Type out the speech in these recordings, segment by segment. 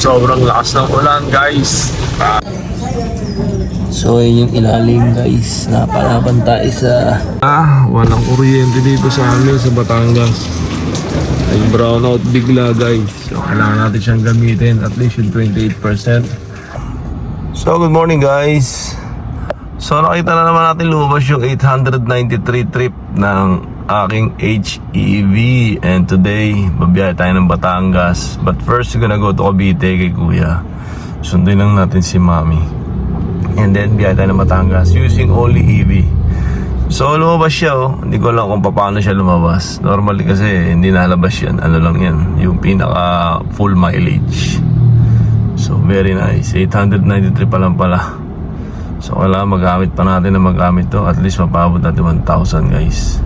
Sobrang lakas ng ulan, guys. So yun yung ilalim guys, napalaban tayo sa Walang kuryente dito sa amin sa Batangas. Ay brownout bigla, guys. So kailangan natin siyang gamitin at least yung 28%. So good morning, guys. So nakita na naman natin lumabas yung 893 trip ng aking HEV. And today, babiyahe tayo ng Batangas. But first, we're gonna go to Cavite kay Kuya. Sundin lang natin si Mami. And then, biyahe tayo ng Batangas using only EV. So, lumabas siya, oh. Hindi ko alam kung paano siya lumabas. Normally kasi, hindi nalabas yan. Ano lang yan, yung pinaka full mileage. So, very nice. 893 pa lang pala. So, kailangan magamit pa natin na magamit to. At least, mapabot natin 1,000, guys.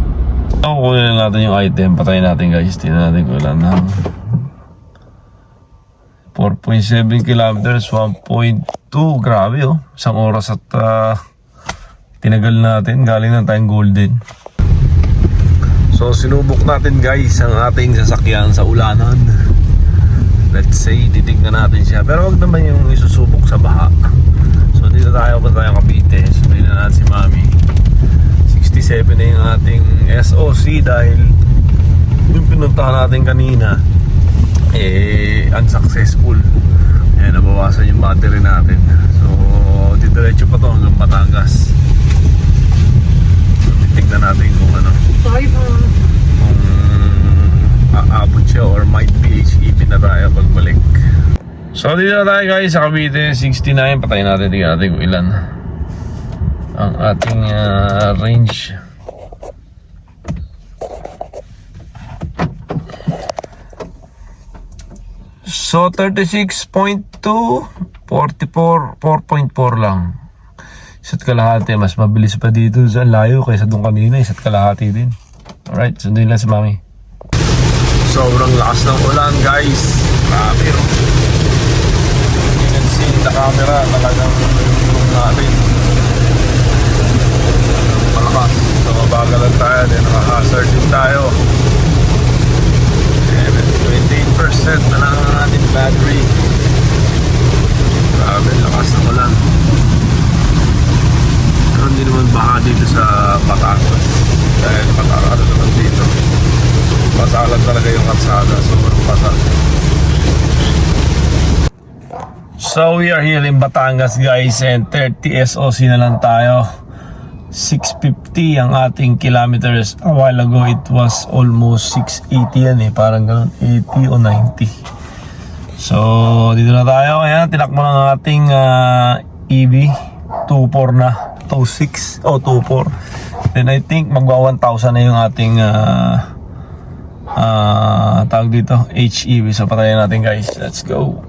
So, kunin na natin yung item. Patayin natin, guys. Tingnan natin kung ilan na. 4.7 kilometers, 1.2. Grabe, oh. Isang oras at tinagal natin. Galing na tayong Golden. So, sinubok natin, guys, ang ating sasakyan sa ulanan. Let's say, titignan natin siya. Pero wag naman yung isusubok sa baha. So, dito tayo pa tayo Cavite. Sabihin na natin si Mami. 67 na yung ating SOC dahil yung pinuntahan natin kanina unsuccessful. Ayan, nabawasan yung battery natin. So, didiretso pa to hanggang Batangas. So, titignan natin kung ano, kung aabot siya or might be HEV na tayo pagbalik. So, dito na tayo, guys, sa Cavite 69. Patayin natin, tingnan natin kung ilan ang ating range. So 36.2, 44, 4.4 lang. Isa't kalahati, mas mabilis pa dito sa layo kaysa doon kanina. Isa't kalahati din. Alright, sundin lang si Mami. Sobrang lakas ng ulan, guys. Grabe, oh. You can see the camera, talagang natin. Malakas. So mabagalan tayo, then nakahazard din tayo. 28% na lang ang ating battery. Grabe, lakas ng ulan. Pero hindi naman baka dito sa Batangas. Dahil matakalo naman dito. Masalan talaga yung kalsada. Sobrang basa. So we are here in Batangas, guys. And 30 SOC na lang tayo. 650 ang ating kilometers. A while ago it was almost 680 yan eh, parang ganun, 80 o 90. So dito na tayo. Ayan, tinakbo ng ating EV 2.4 na, 2.6 o 2.4. Then I think magwa 1,000 na yung ating tawag dito, HEV. So patayin natin, guys, let's go.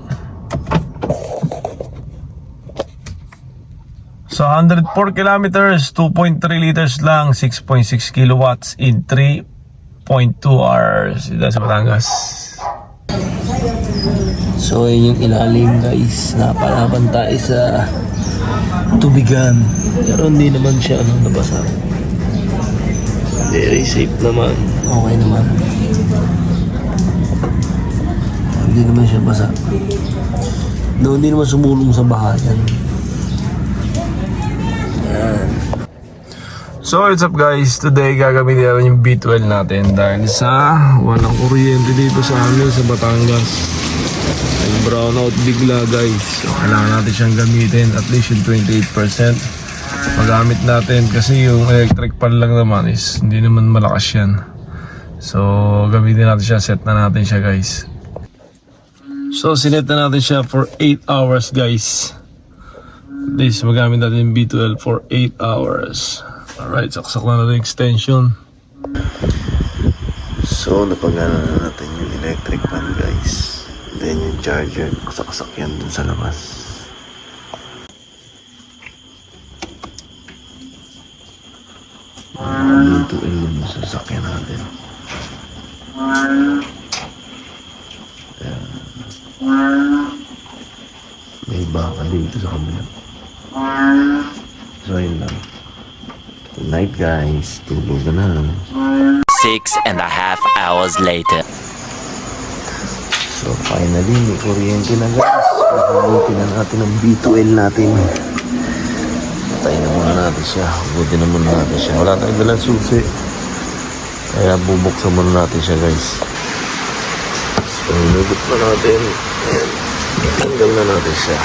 So 104 kilometers, 2.3 liters lang, 6.6 kilowatts in 3.2 hours. Dito sa Batangas. so yun yung ilalim guys, napalaban tayo sa tubigan. Pero hindi naman siya nabasa. Very safe naman. Okay naman. Hindi naman siya basa. No, hindi naman sumulong sa baha yan. So what's up, guys? Today gagamitin natin yung B12 natin dahil sa walang kuryente dito sa amin sa Batangas. Ay brownout bigla, guys. So kailangan natin siyang gamitin at least yung 28%. Magamit natin kasi yung electric pan lang naman is hindi naman malakas yan. So gamitin natin siya, set na natin siya, guys. So sinet na natin siya for 8 hours, guys. At least magamit natin yung B12 for 8 hours. Alright, saksak na natin extension. So napagana na natin yung electric fan, guys. Then yung charger, kasak-kasak yan dun sa labas. Lutuin mo sa sasakyan natin. May baka dito sa kabila. So yun lang. Good night, guys. Tulog na. 6.5 hours later. So So finally, may kuryente na guys. Mabuti na natin ang B12 natin. Patayin na muna natin siya. Buti na muna natin siya. Wala tayong dalang susi. Kaya bubuksan muna natin siya guys. So hinugot na natin. Ayan. Tanggal na natin siya.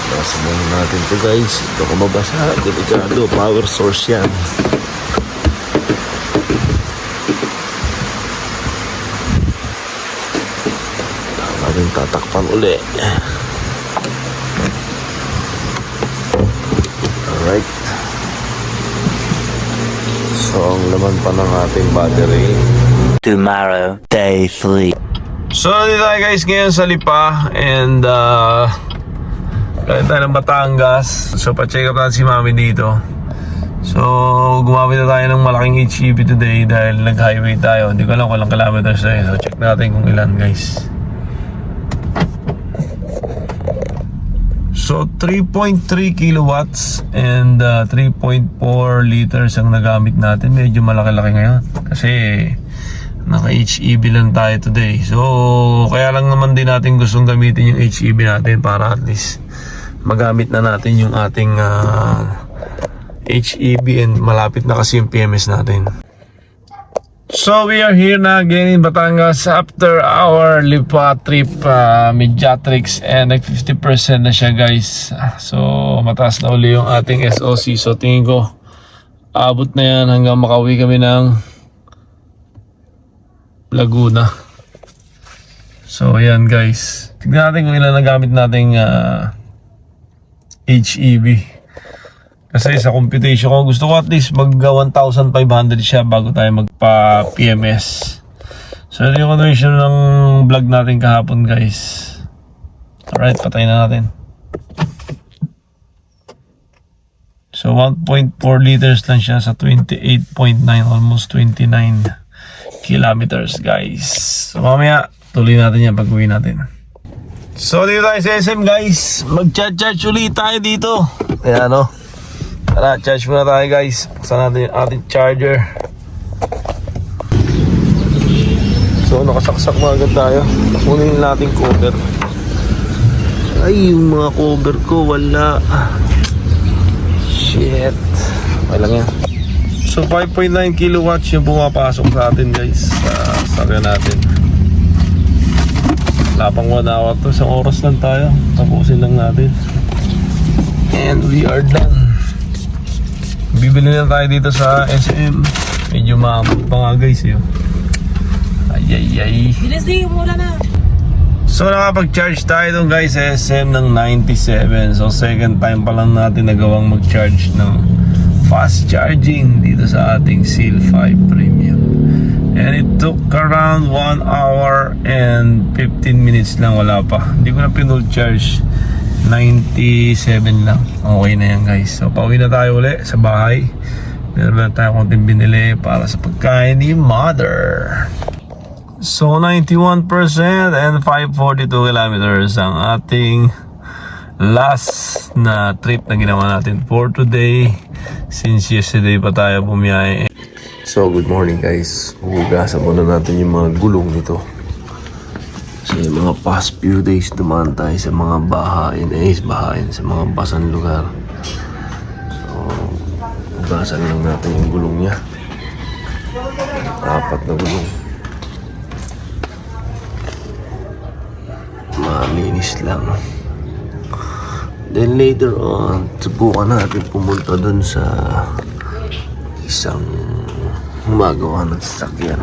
Basa muna natin ito guys. Ito kung mabasa. Delikado. Power source yan. Natin tatakpan uli. Alright. So ang laman pa ng ating battery. Tomorrow, day 3. So nandito tayo guys ngayon sa Lipa. And galing tayo ng Batangas. So pa-check up natin si Mami dito. So gumamit na tayo ng malaking HEB today dahil nag-highway tayo. Hindi ko alam kung ilang kilometers tayo. So check natin kung ilan guys. So 3.3 kilowatts and 3.4 liters ang nagamit natin. Medyo malaki-laki ngayon kasi naka-HEB lang tayo today. So kaya lang naman din natin gustong gamitin yung HEB natin para at least magamit na natin yung ating HEB and malapit na kasi yung PMS natin. So we are here na again in Batangas after our Lipa trip, Mediatrix, and like 50% na siya guys. So mataas na uli yung ating SOC. So tingin ko abot na yan hanggang makauwi kami ng Laguna. So ayan guys, tignan natin kung ilan nagamit nating HEB. Kasi sa computation ko, gusto ko at least mag 1,500 siya bago tayo magpa PMS. So ito yung conversion ng vlog natin kahapon guys. Alright, patayin na natin. So 1.4 liters lang siya sa 28.9, almost 29 kilometers guys. So mamaya tuloy natin yan pag uwi natin. So dito tayo sa SM guys, mag-charge ulit tayo dito. Ayan o. Tara, charge muna tayo guys. Buksan natin yung ating charger. So nakasaksak mga agad tayo. Kunin natin cover. Ay, yung mga cover ko wala. Shit. Okay lang yan. So 5.9 kilowatts yung pumapasok sa atin guys. Sa sakyan natin. Wala pang 1 hour to. Isang oras lang tayo. Tapusin lang natin. And we are done. Bibili na tayo dito sa SM. Medyo maamot pa nga guys yun. Ay. Bilis din, mula na. So nakapag-charge tayo doon guys sa SM ng 97. So second time pa lang natin nagawang mag-charge ng fast charging dito sa ating Seal 5 Premium. And it took around 1 hour and 15 minutes lang, wala pa. Hindi ko na pinull charge. 97 lang. Okay na yan guys. So pauwi na tayo uli sa bahay. Meron na tayo konting binili para sa pagkain ni Mother. So 91% and 542 kilometers ang ating last na trip na ginawa natin for today. Since yesterday pa tayo bumiyahe. So good morning guys. Hugasan muna natin yung mga gulong nito. Kasi mga past few days dumaan tayo sa mga bahain, sa mga basan lugar. So, hugasan lang natin yung gulong niya. 4 na gulong. Malinis lang. Then later on, subukan natin pumunta dun sa isang gumagawa ng sasakyan.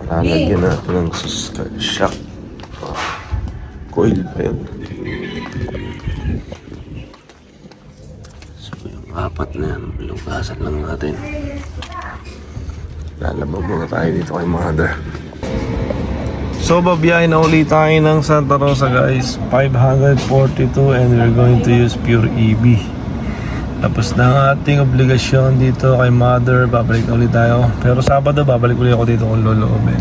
Lalagyan natin ng shock coil pa yun. So yung 4 na yan, lugasan lang natin. Lalabag muna tayo dito kay Mother. So babiyahin na ulit tayo ng Santa Rosa guys, 542, and we're going to use pure EB. Tapos na ang ating obligasyon dito kay Mother, babalik na ulit tayo. Pero Sabado, babalik ulit ako dito kung loloobin.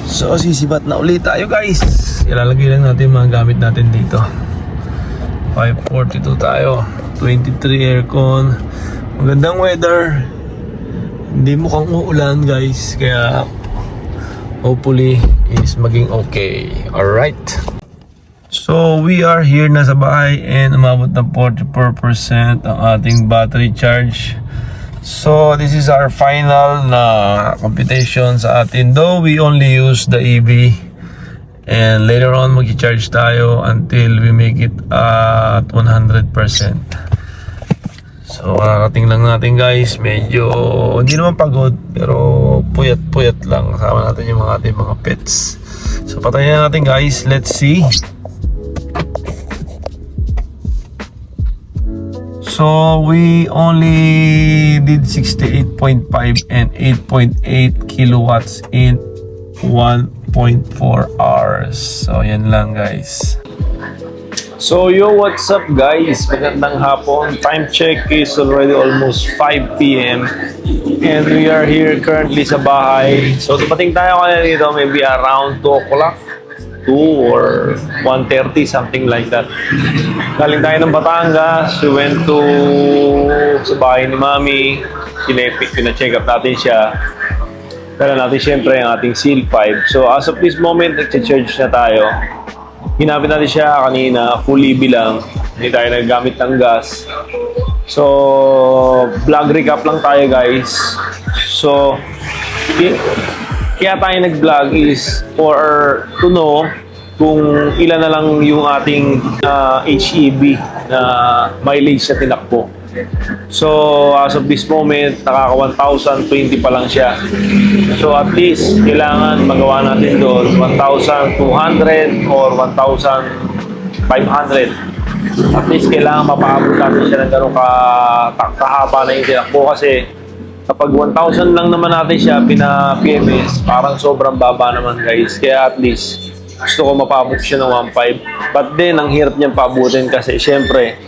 So sisibat na ulit tayo guys. Ilalagay lang natin mga gamit natin dito. 542 tayo, 23 aircon. Magandang weather. Hindi mukhang uulan guys, kaya hopefully is maging okay. Alright. So we are here na sa bahay and umabot na 44% ang ating battery charge. So this is our final na computation sa atin, though we only use the EV, and later on mag-charge tayo until we make it at 100%. So nakarating lang natin guys, medyo hindi naman pagod pero puyat-puyat lang. Kasama natin yung ating mga pets. So patayin natin guys, let's see. So we only did 68.5 and 8.8 kilowatts in 1.4 hours. So yan lang guys. So yo, what's up guys? Magandang hapon. Time check is already almost 5 p.m. and we are here currently sa bahay. So dumating tayo kanina dito maybe around 2 o'clock, 2 or 1:30, something like that. Galing tayo ng Batangas. We went to sa bahay ni Mami. Pina-check up natin siya. Dala natin syempre ang ating Seal 5. So as of this moment, nag-charge na tayo. Hinapit natin siya kanina, full EV lang. Hindi tayo naggamit ng gas. So, vlog recap lang tayo guys. So, kaya tayo nag-vlog is for to know kung ilan na lang yung ating HEB na mileage na tinakbo. So, as of this moment, nakaka 1,020 pa lang siya. So, at least, kailangan magawa natin doon 1,200 or 1,500. At least, kailangan mapaabot natin siya ng gano'ng kahaba na yung tinakbo kasi kapag 1,000 lang naman natin siya pina-PMS, parang sobrang baba naman guys. Kaya at least, gusto ko mapaabot siya ng 1,500. But then, ang hirap niyang paabutin kasi syempre,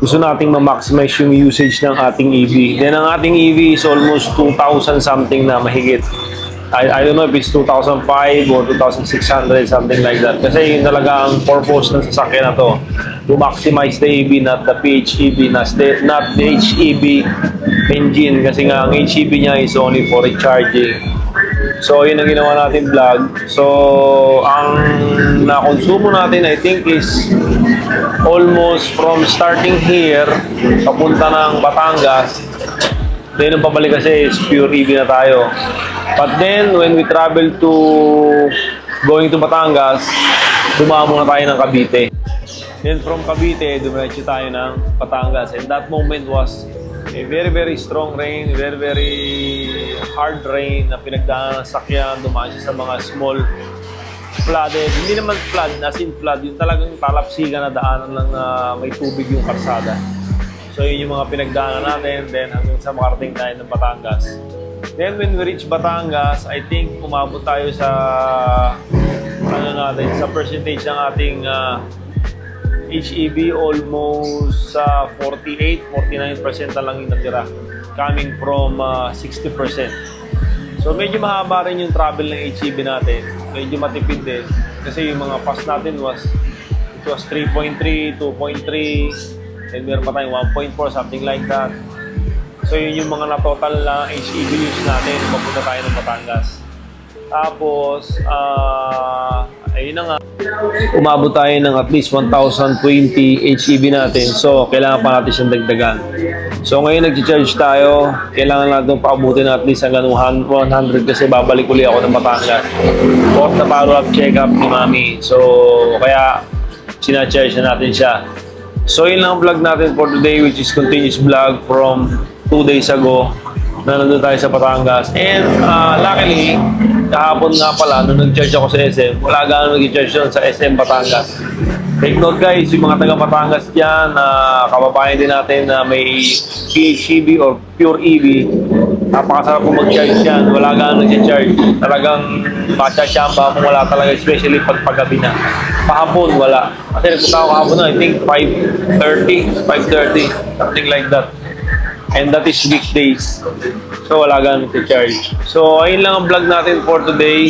gusto nating ma-maximize yung usage ng ating EV. Then ang ating EV is almost 2,000 something na mahigit. I don't know if it's 2,005 or 2,600, something like that. Kasi yun talaga ang purpose ng sasakyan na to. To maximize the EV, not the PHEV, not the HEV engine. Kasi nga ang HEV niya is only for recharging. So yun ang ginawa natin vlog. So ang na-consumo natin I think is almost from starting here papunta ng Batangas. Then nung pabalik kasi is pure EV na tayo. But then when we travel to going to Batangas, dumaan muna tayo ng Cavite. Then from Cavite, dumiretso tayo ng Batangas. And that moment was a very strong rain, very hard rain na pinagdaanan ng sakyan. Dumaan siya sa mga small flooded, hindi naman flood, as in flood, yung talagang talapsigan na daanan lang na may tubig yung karsada. So yun yung mga pinagdaanan natin, then hanggang sa makarating tayo ng Batangas. Then when we reach Batangas, I think umabot tayo sa sa percentage ng ating HEB, almost 48-49% na lang yung natira, coming from 60%. So medyo mahaba rin yung travel ng HEB natin. Medyo matipid din. Kasi yung mga pass natin was 3.3, 2.3, and meron pa tayong 1.4, something like that. So yun yung mga na-total na HEB use natin. Mapunta tayo ng Batangas. Tapos, ayun na nga. Umabot tayo ng at least 1,020 HEB natin. So, kailangan pa natin siyang dagdagan. So, ngayon nag-charge tayo. Kailangan natin paabutin at least hanggang 100 kasi babalik uli ako ng Batangas for the follow-up check-up ni Mami. So, kaya sina-charge na natin siya. So, yun lang ang vlog natin for today, which is continuous vlog from 2 days ago na nandun tayo sa Batangas. And luckily, kahapon nga pala, nung nag-charge ako sa SM, wala gano'n nag-charge doon sa SM Batangas. Take note guys, yung mga taga Batangas dyan, kababayan din natin na may PHEV or pure EV, napakasarap po mag-charge yan. Wala gano'n nag-charge. Talagang macha-chamba kung wala talaga, especially pag paggabi na. Pahapon, wala. Kasi nagpunta ako kahapon na, I think 5:30, something like that. And that is weekdays. So wala ganun i-charge. So ayun lang ang vlog natin for today,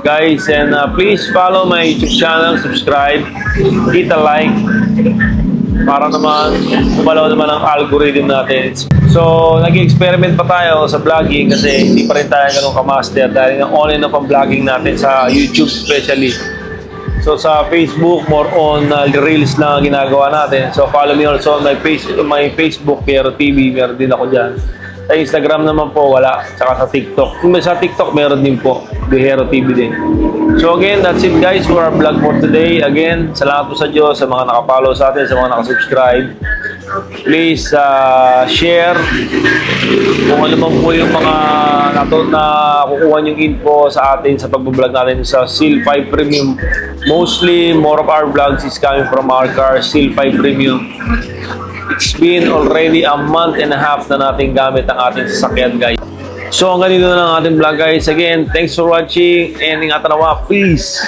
guys. And please follow my YouTube channel, subscribe, hit a like, para naman gumalaw naman ang algorithm natin. So, nag-experiment pa tayo sa vlogging kasi hindi pa rin tayo ganun ka-master dahil nga online na pang vlogging natin sa YouTube especially. So, sa Facebook, more on reels lang ang ginagawa natin. So, follow me also on my Facebook, Piero TV, meron din ako dyan. Sa Instagram naman po, wala. Saka sa TikTok. Kung sa TikTok, meron din po. Guerrero TV din. So again, that's it guys for our vlog for today. Again, salamat po sa Diyos, sa mga nakapollow sa atin, sa mga nakasubscribe. Please share kung ano man po yung mga kukuha yung info sa atin sa pag-vlog natin sa Seal 5 Premium. Mostly, more of our vlogs is coming from our car, Seal 5 Premium. It's been already a month and a half na natin gamit ang ating sasakyan guys. So hanggang dito na lang ating vlog guys. Again, thanks for watching and ingatan nawa. Peace!